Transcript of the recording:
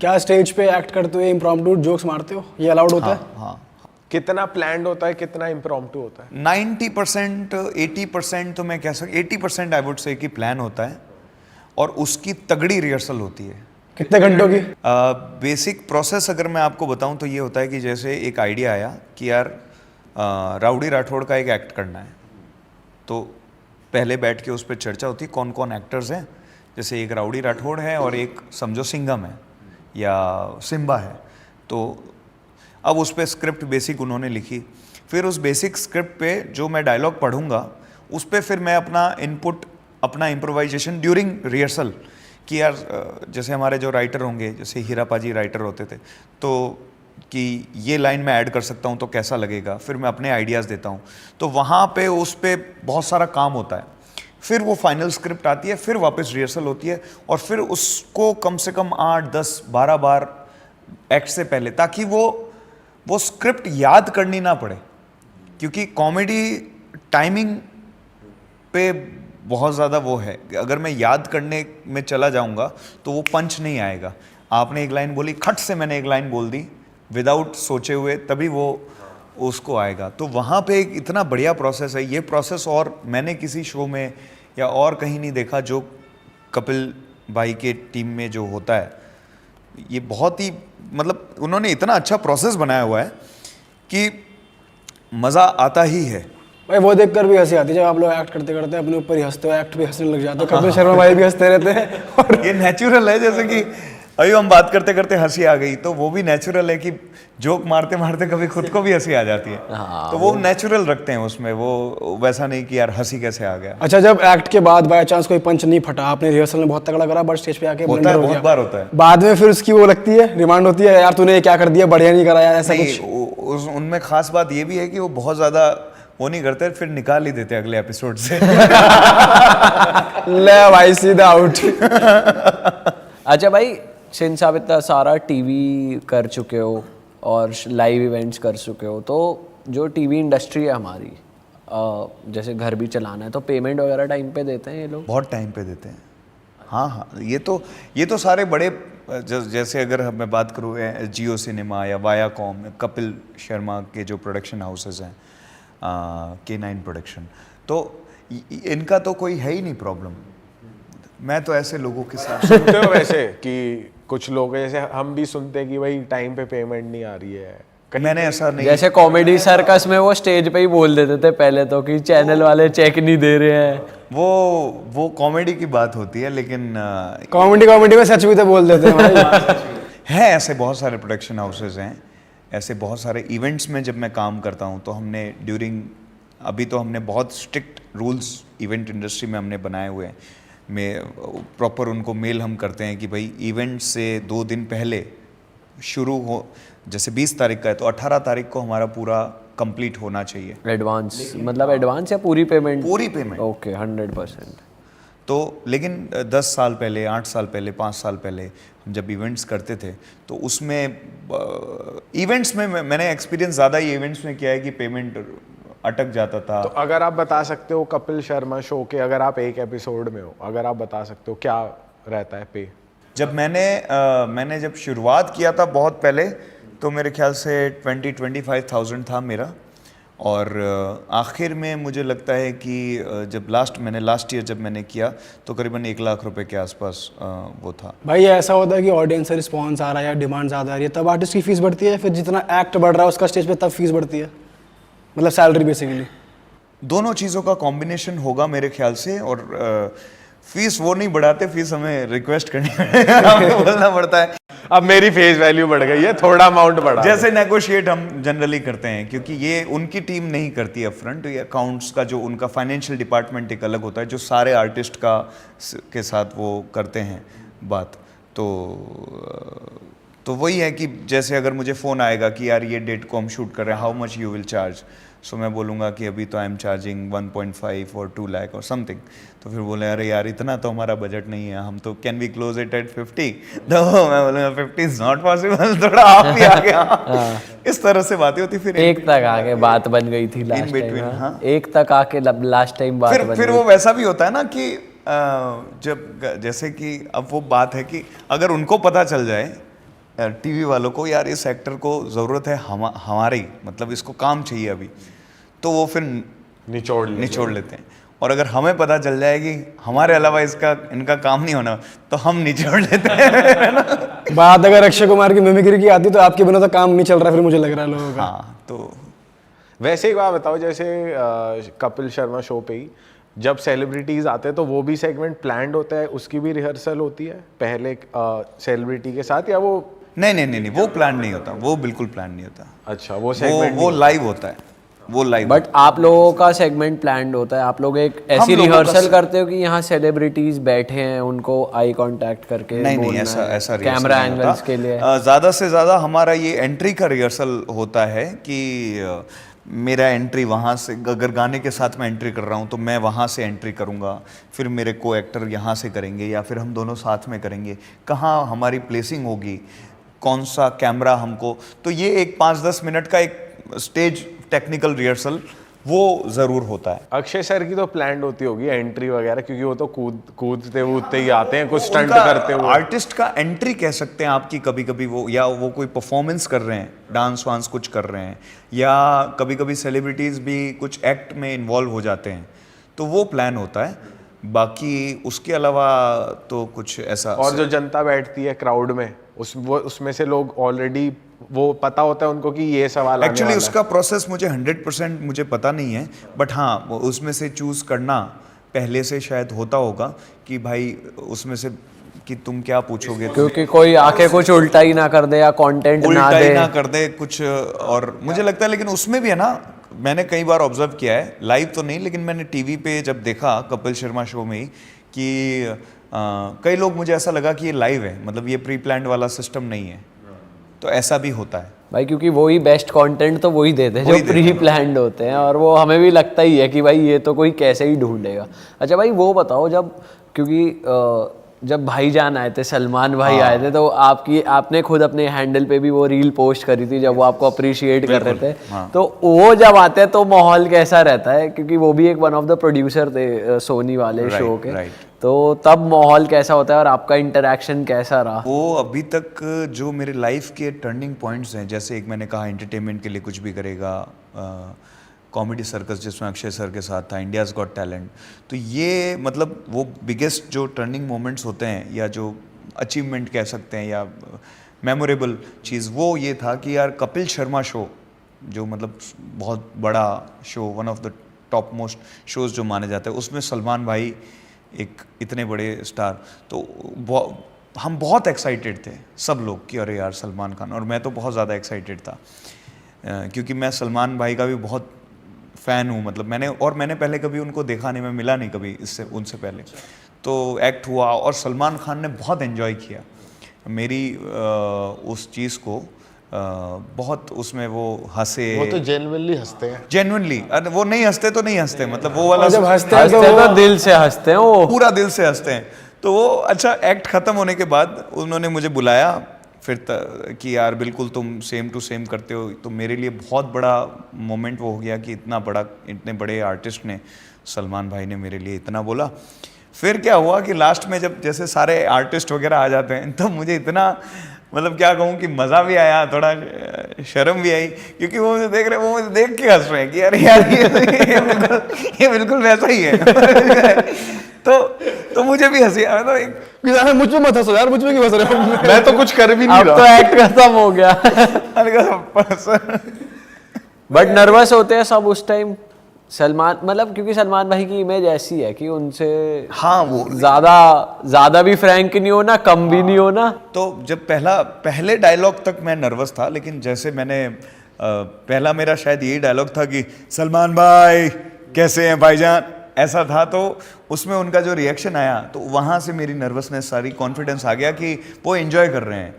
क्या स्टेज पे एक्ट करते हुए इम्प्रॉम्प्टू जोक्स मारते हो, ये अलाउड होता है? हाँ, कितना प्लान्ड होता है, कितना इम्प्रॉम्प्टू होता है? 90% 80% तो मैं कह सकता 80% आई वुड से कि प्लान होता है और उसकी तगड़ी रिहर्सल होती है। कितने घंटों की? बेसिक प्रोसेस अगर मैं आपको बताऊं तो ये होता है कि जैसे एक आइडिया आया कि यार राउडी राठौड़ का एक एक्ट करना है, तो पहले बैठ के उस पर चर्चा होती है कौन कौन एक्टर्स हैं। जैसे एक राउडी राठौड़ है और एक समझो सिंघम है या सिम्बा है, तो अब उस पर स्क्रिप्ट बेसिक उन्होंने लिखी। फिर उस बेसिक स्क्रिप्ट पे जो मैं डायलॉग पढ़ूंगा उस पर फिर मैं अपना इनपुट, अपना इम्प्रोवाइजेशन ड्यूरिंग रिहर्सल कि यार जैसे हमारे जो राइटर होंगे, जैसे हीरा पाजी राइटर होते थे, तो कि ये लाइन मैं ऐड कर सकता हूँ तो कैसा लगेगा, फिर मैं अपने आइडियाज़ देता हूँ। तो वहाँ पे उस पर बहुत सारा काम होता है। फिर वो फाइनल स्क्रिप्ट आती है, फिर वापस रिहर्सल होती है और फिर उसको कम से कम 8, 10, 12 बार एक्ट से पहले, ताकि वो स्क्रिप्ट याद करनी ना पड़े, क्योंकि कॉमेडी टाइमिंग पे बहुत ज़्यादा वो है। अगर मैं याद करने में चला जाऊंगा तो वो पंच नहीं आएगा। आपने एक लाइन बोली, खट से मैंने एक लाइन बोल दी विदाउट सोचे हुए, तभी वो उसको आएगा। तो वहाँ पे एक इतना बढ़िया प्रोसेस है। ये प्रोसेस और मैंने किसी शो में या और कहीं नहीं देखा जो कपिल भाई के टीम में जो होता है। ये बहुत ही मतलब उन्होंने इतना अच्छा प्रोसेस बनाया हुआ है कि मज़ा आता ही है। भाई वो देखकर भी हंसी आती है जब आप लोग एक्ट करते करते अपने ऊपर ही हंसते हो, एक्ट भी हंसने लग जाते हो। कपिल शर्मा भाई भी हंसते रहते हैं और ये नेचुरल है। जैसे कि अभी हम बात करते करते हंसी आ गई, तो वो भी नेचुरल है कि जोक मारते मारते कभी खुद को भी हंसी आ जाती है। तो वो नेचुरल रखते हैं उसमें, वो वैसा नहीं कि यार हंसी कैसे आ गया। अच्छा, जब एक्ट के बाद बाय चांस कोई पंच नहीं फटा, आपने रिहर्सल में बहुत तगड़ा करा बट स्टेज पे आके होता है, बहुत बार होता है। बाद में फिर उसकी वो लगती है, रिमांड होती है, यार तूने ये क्या कर दिया, बढ़िया नहीं करा यार, ऐसा कुछ? उनमें खास बात ये भी है कि वो बहुत ज्यादा वो नहीं करते, फिर निकाल ही देते अगले एपिसोड से। ले भाई सीधा आउट। अच्छा भाई, सिंस आप इतना सारा टीवी कर चुके हो और लाइव इवेंट्स कर चुके हो, तो जो टीवी इंडस्ट्री है हमारी, जैसे घर भी चलाना है, तो पेमेंट वगैरह टाइम पे देते हैं ये लोग? बहुत टाइम पे देते हैं। हाँ, ये तो सारे बड़े, जैसे अगर मैं बात करूँ जियो सिनेमा या वायाकॉम, कपिल शर्मा के जो प्रोडक्शन हाउसेस हैं, K9 प्रोडक्शन, तो इनका तो कोई है ही नहीं प्रॉब्लम। मैं तो ऐसे लोगों के साथ सुनते हो वैसे कि कुछ लोग जैसे हम भी सुनते हैं कि भाई टाइम पे पेमेंट नहीं आ रही है? मैंने ऐसा नहीं, जैसे कॉमेडी सर्कस में वो स्टेज पे ही बोल देते थे पहले तो कि चैनल वाले चेक नहीं दे रहे हैं। वो कॉमेडी की बात होती है, लेकिन कॉमेडी में सच भी तो बोल देते हैं भाई। है ऐसे बहुत सारे प्रोडक्शन हाउसेज हैं, ऐसे बहुत सारे इवेंट्स में जब मैं काम करता हूँ तो हमने अभी तो हमने बहुत स्ट्रिक्ट रूल्स इवेंट इंडस्ट्री में हमने बनाए हुए हैं। प्रॉपर उनको मेल हम करते हैं कि भाई इवेंट से 2 दिन पहले शुरू हो, जैसे 20 तारीख का है तो 18 तारीख को हमारा पूरा कंप्लीट होना चाहिए। एडवांस मतलब एडवांस या पूरी पेमेंट? पूरी पेमेंट। ओके, 100%। तो लेकिन 10 साल पहले, 8 साल पहले, 5 साल पहले हम जब इवेंट्स करते थे तो उसमें इवेंट्स में मैंने एक्सपीरियंस ज़्यादा ही इवेंट्स में किया है कि पेमेंट अटक जाता था। तो अगर आप बता सकते हो कपिल शर्मा शो के, अगर आप एक एपिसोड में हो, अगर आप बता सकते हो क्या रहता है पे? जब मैंने जब शुरुआत किया था बहुत पहले, तो मेरे ख्याल से 20-25,000 था मेरा, और आखिर में मुझे लगता है कि जब लास्ट ईयर जब मैंने किया तो करीबन 1 लाख रुपए के आसपास वो था। भाई ऐसा होता है कि ऑडियंस से रिस्पॉन्स आ रहा है या डिमांड ज़्यादा आ रही है तब आर्टिस्ट की फीस बढ़ती है, फिर जितना एक्ट बढ़ रहा है उसका स्टेज पे तब फीस बढ़ती है, मतलब सैलरी बेसिकली? दोनों चीज़ों का कॉम्बिनेशन होगा मेरे ख्याल से। और फीस वो नहीं बढ़ाते, फीस हमें रिक्वेस्ट करनी हमें बोलना पड़ता है। अब मेरी फेस वैल्यू बढ़ गई है, थोड़ा अमाउंट बढ़ा। जैसे नेगोशिएट हम जनरली करते हैं, क्योंकि ये उनकी टीम नहीं करती है फ्रंट, ये अकाउंट्स का जो उनका फाइनेंशियल डिपार्टमेंट एक अलग होता है जो सारे आर्टिस्ट के साथ वो करते हैं बात। तो वही है कि जैसे अगर मुझे फ़ोन आएगा कि यार ये डेट को हम शूट कर रहे हैं, how much you will charge, so मैं बोलूँगा कि अभी तो आई एम चार्जिंग 1.5 और 2 लाख और समथिंग। तो फिर बोले अरे यार इतना तो हमारा बजट नहीं है, हम तो can we close it at 50? तो मैं बोलूँगा 50 इज नॉट पॉसिबल, थोड़ा आप ही आ गया। इस तरह से बातें होती। फिर एक तक आके बात बन गई थी लास्ट टाइम। हाँ, एक तक आके लास्ट टाइम बात बन फिर वो वैसा भी होता है ना कि जब जैसे कि अब वो बात है कि अगर उनको पता चल जाए टीवी वालों को, यार इस एक्टर को ज़रूरत है हमारी, मतलब इसको काम चाहिए अभी, तो वो फिर निचोड़ लेते हैं। और अगर हमें पता चल जाए कि हमारे अलावा इनका काम नहीं होना, तो हम निचोड़ लेते हैं, है ना? बात अगर अक्षय कुमार की मिमिक्री की आती तो आपके बिना तो काम नहीं चल रहा, फिर मुझे लग रहा है लोगों का। हाँ, तो वैसे एक बात बताओ, जैसे कपिल शर्मा शो पे ही जब सेलिब्रिटीज आते हैं तो वो भी सेगमेंट प्लान्ड होता है, उसकी भी रिहर्सल होती है पहले सेलिब्रिटी के साथ, या वो नहीं, वो प्लान नहीं होता, वो बिल्कुल प्लान नहीं होता। अच्छा वो सेगमेंट वो लाइव होता है, वो लाइव। बट आप लोगों का सेगमेंट प्लान्ड होता है, आप लोग एक ऐसी लोगों का रिहर्सल करते हो कि यहाँ सेलिब्रिटीज बैठे हैं, उनको आई कांटेक्ट करके नहीं, ऐसा कैमरा एंगल्स के लिए। ज़्यादा से ज़्यादा हमारा ये एंट्री का रिहर्सल होता है कि मेरा एंट्री वहाँ से, अगर गाने के साथ मैं एंट्री कर रहा हूँ तो मैं वहाँ से एंट्री करूँगा, फिर मेरे को एक्टर यहाँ से करेंगे, या फिर हम दोनों साथ में करेंगे, कहाँ हमारी प्लेसिंग होगी, कौन सा कैमरा हमको, तो ये एक 5-10 मिनट का एक स्टेज टेक्निकल रिहर्सल वो ज़रूर होता है। अक्षय सर की तो प्लान्ड होती होगी एंट्री वगैरह, क्योंकि वो तो कूदते ही आते हैं, कुछ स्टंट करते हुए। आर्टिस्ट का एंट्री कह सकते हैं आपकी, कभी कभी वो, या वो कोई परफॉर्मेंस कर रहे हैं, डांस वांस कुछ कर रहे हैं, या कभी कभी सेलिब्रिटीज भी कुछ एक्ट में इन्वॉल्व हो जाते हैं, तो वो प्लान होता है। बाकी उसके अलावा तो कुछ ऐसा। और जो जनता बैठती है क्राउड में, उसमें से लोग ऑलरेडी वो पता होता है उनको कि ये सवाल एक्चुअली उसका प्रोसेस मुझे 100% मुझे पता नहीं है, बट हाँ उसमें से चूज़ करना पहले से शायद होता होगा कि भाई उसमें से कि तुम क्या पूछोगे, क्योंकि कोई आके कुछ उल्टा ही ना कर दे या कंटेंट ना कर दे कुछ। और मुझे लगता है, लेकिन उसमें भी है ना, मैंने कई बार ऑब्जर्व किया है, लाइव तो नहीं लेकिन मैंने टीवी पे जब देखा कपिल शर्मा शो में ही, कि कई लोग, मुझे ऐसा लगा कि ये लाइव है, मतलब ये प्री प्लान्ड वाला सिस्टम नहीं है, तो ऐसा भी होता है भाई, क्योंकि वही बेस्ट कंटेंट तो वही देते हैं जो प्री प्लान्ड होते हैं, और वो हमें भी लगता ही है कि भाई ये तो कोई कैसे ही ढूंढेगा। अच्छा भाई वो बताओ, क्योंकि जब भाईजान आए थे, सलमान भाई आए थे, तो आपने खुद अपने हैंडल पे भी वो रील पोस्ट करी थी जब वो आपको अप्रिशिएट कर रहे थे, तो वो जब आते हैं तो माहौल कैसा रहता है? क्योंकि वो भी एक वन ऑफ द प्रोड्यूसर थे सोनी वाले शो के, तो तब माहौल कैसा होता है और आपका इंटरेक्शन कैसा रहा? वो अभी तक जो मेरे लाइफ के टर्निंग पॉइंट्स हैं, जैसे एक मैंने कहा एंटरटेनमेंट के लिए कुछ भी करेगा, कॉमेडी सर्कस जिसमें अक्षय सर के साथ था, इंडियाज़ गॉट टैलेंट, तो ये मतलब वो बिगेस्ट जो टर्निंग मोमेंट्स होते हैं, या जो अचीवमेंट कह सकते हैं, या मेमोरेबल चीज़, वो ये था कि यार कपिल शर्मा शो जो मतलब बहुत बड़ा show, one of the top most shows जो माने जाते हैं, उसमें सलमान भाई एक इतने बड़े स्टार, तो हम बहुत एक्साइटेड थे सब लोग कि अरे यार सलमान खान, और मैं तो बहुत ज़्यादा एक्साइटेड था क्योंकि मैं सलमान भाई का भी बहुत फ़ैन हूँ, मतलब मैंने पहले कभी उनको देखा नहीं, मैं मिला नहीं कभी इससे उनसे पहले, तो एक्ट हुआ और सलमान खान ने बहुत एंजॉय किया मेरी उस चीज़ को, बहुत उसमें वो हंसे, वो तो जेन्युइनली हंसते हैं, जेन्युइनली, वो नहीं हंसते तो नहीं हंसते, मतलब वो वाला जब हंसते हैं तो दिल से हंसते हैं, वो पूरा दिल से हंसते हैं। तो वो अच्छा, एक्ट ख़त्म होने के बाद उन्होंने मुझे बुलाया फिर कि यार बिल्कुल तुम सेम टू सेम करते हो, तो मेरे लिए बहुत बड़ा मोमेंट वो हो गया कि इतने बड़े आर्टिस्ट ने, सलमान भाई ने मेरे लिए इतना बोला। फिर क्या हुआ कि लास्ट में जब जैसे सारे आर्टिस्ट वगैरह आ जाते हैं, तो मुझे इतना, मतलब क्या कहूँ कि मज़ा भी आया, थोड़ा शर्म भी आई, क्योंकि वो मुझे देख रहे हैं, वो मुझे देख के हंस रहे हैं कि यार ये बिल्कुल वैसा ही है। तो मुझे भी हंसी आया, तो एक मुझ पे मत हंसो यार, मुझ पे क्यों हंस रहे हो? मैं तो कुछ कर भी नहीं अब रहा। तो एक्ट खत्म हो गया। बट नर्वस होते हैं सब उस टाइम सलमान, मतलब क्योंकि सलमान भाई की इमेज ऐसी है कि उनसे हाँ वो ज्यादा भी फ्रैंक नहीं हो ना, कम भी नहीं हो ना। तो जब पहले डायलॉग तक मैं नर्वस था, लेकिन जैसे मैंने पहला मेरा शायद यही डायलॉग था कि सलमान भाई कैसे हैं भाईजान, ऐसा था, तो उसमें उनका जो रिएक्शन आया, तो वहाँ से मेरी नर्वसनेस सारी, कॉन्फिडेंस आ गया कि वो एंजॉय कर रहे हैं।